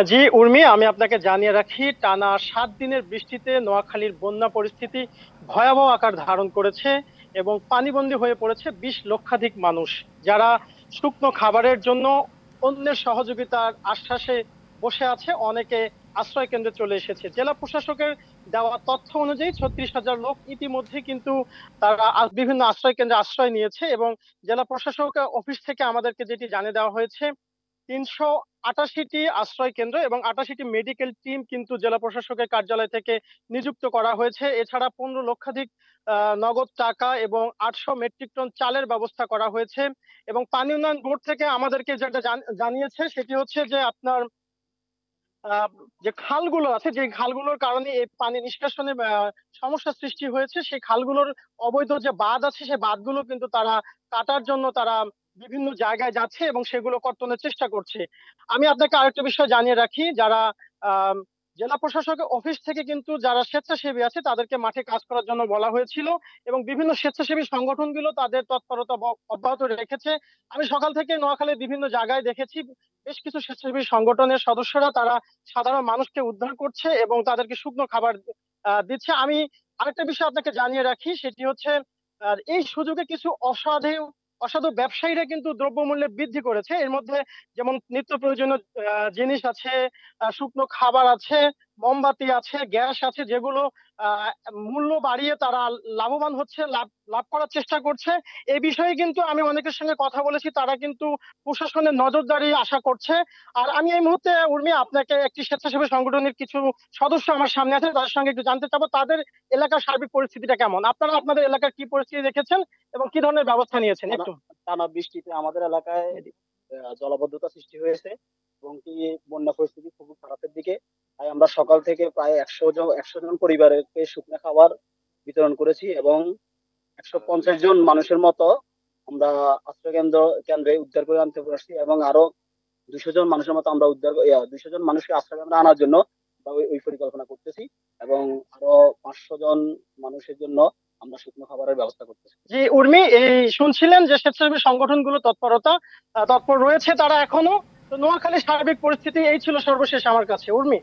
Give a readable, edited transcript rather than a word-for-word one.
জি উর্মি, আমি আপনাকে জানিয়ে রাখি, টানা 7 দিনের বৃষ্টিতে নোয়াখালীর বন্যা পরিস্থিতি ভয়াবহ আকার ধারণ করেছে এবং পানিবন্দী হয়ে পড়েছে 20 লক্ষাধিক মানুষ, যারা শুকনো খাবারের জন্য অন্যের সহযোগিতার আশ্বাসে বসে আছে। অনেকে আশ্রয় কেন্দ্রে চলে এসেছে। জেলা প্রশাসকের দেওয়া তথ্য অনুযায়ী 36,000 লোক ইতিমধ্যে কিন্তু তারা বিভিন্ন আশ্রয় কেন্দ্রে আশ্রয় নিয়েছে। এবং জেলা প্রশাসক অফিস থেকে আমাদেরকে যেটি জানিয়ে দেওয়া হয়েছে, 388টি আশ্রয় কেন্দ্র এবং 88টি মেডিকেল টিম কিন্তু জেলা প্রশাসকের কার্যালয় থেকে নিযুক্ত করা হয়েছে। এছাড়া 15 লক্ষাধিক নগদ টাকা এবং 800 মেট্রিক টন চালের ব্যবস্থা করা হয়েছে। এবং পানি উন্নয়ন বোর্ড থেকে আমাদেরকে যেটা জানিয়েছে সেটি হচ্ছে যে আপনার আহ, যে খালগুলো আছে, যে খালগুলোর কারণে এই পানি নিষ্কাশনে সমস্যা সৃষ্টি হয়েছে, সেই খালগুলোর অবৈধ যে বাঁধ আছে সেই বাঁধগুলো কিন্তু তারা কাটার জন্য তারা বিভিন্ন জায়গায় যাচ্ছে এবং সেগুলো কর্তনের চেষ্টা করছে। আমি আপনাকে আরেকটা বিষয় জানিয়ে রাখি, যারা আহ জেলা প্রশাসকের অফিস থেকে কিন্তু যারা স্বেচ্ছাসেবী আছে তাদেরকে মাঠে কাজ করার জন্য বলা হয়েছিল এবং বিভিন্ন স্বেচ্ছাসেবী সংগঠনগুলো তাদের তৎপরতা অব্যাহত রেখেছে। আমি সকাল থেকে নোয়াখালীর বিভিন্ন জায়গায় দেখেছি বেশ কিছু স্বেচ্ছাসেবী সংগঠনের সদস্যরা তারা সাধারণ মানুষকে উদ্ধার করছে এবং তাদেরকে শুকনো খাবার দিচ্ছে। আমি আরেকটা বিষয় আপনাকে জানিয়ে রাখি, সেটি হচ্ছে এই সুযোগে কিছু অসাধু অসাধু ব্যবসায়ীরা কিন্তু দ্রব্যমূল্যে বৃদ্ধি করেছে। এর মধ্যে যেমন নিত্য প্রয়োজনীয় জিনিস আছে, শুকনো খাবার আছে, মোমবাতি আছে, গ্যাস আছে, যেগুলো আহ, মূল্য বাড়িয়ে তারা লাভবান হচ্ছে, লাভ লাভ করার চেষ্টা করছে। এই বিষয়ে কিন্তু আমি অনেকের সঙ্গে কথা বলেছি, তারা কিন্তু প্রশাসনের নজরদারি আশা করছে। আর আমি এই মুহূর্তে উর্মি আপনাকে একটি স্বেচ্ছাসেবী সংগঠনের কিছু সদস্য আমার সামনে আছে, তাদের সঙ্গে একটু জানতে চাবো তাদের এলাকার সার্বিক পরিস্থিতিটা কেমন। আপনারা আপনাদের এলাকার কি পরিস্থিতি দেখেছেন এবং কি ধরনের ব্যবস্থা নিয়েছেন টানা একটু। টানা বৃষ্টিতে আমাদের এলাকায় জলাবদ্ধতা সৃষ্টি হয়েছে এবং কি বন্যা পরিস্থিতি খুব খারাপের দিকে। তাই আমরা সকাল থেকে প্রায় 100 জন পরিবারকে শুকনো খাবার বিতরণ করেছি এবং 150 জন মানুষের মতো আমরা আশ্রয় কেন্দ্রে উদ্ধার করে আনতে পারছি এবং আরো 200 জন মানুষের মতো আমরা 200 জন মানুষকে আশ্রয় কেন্দ্রে আনার জন্য আমরা ওই পরিকল্পনা করতেছি এবং আরো 500 জন মানুষের জন্য আমরা শুকনো খাবারের ব্যবস্থা করতেছি। জি উর্মি, এই শুনছিলেন যে স্বেচ্ছাসেবী সংগঠনগুলো তৎপর রয়েছে তারা এখনো। তো নোয়াখালীর সার্বিক পরিস্থিতি এই ছিল সর্বশেষ আমার কাছে, উর্মি।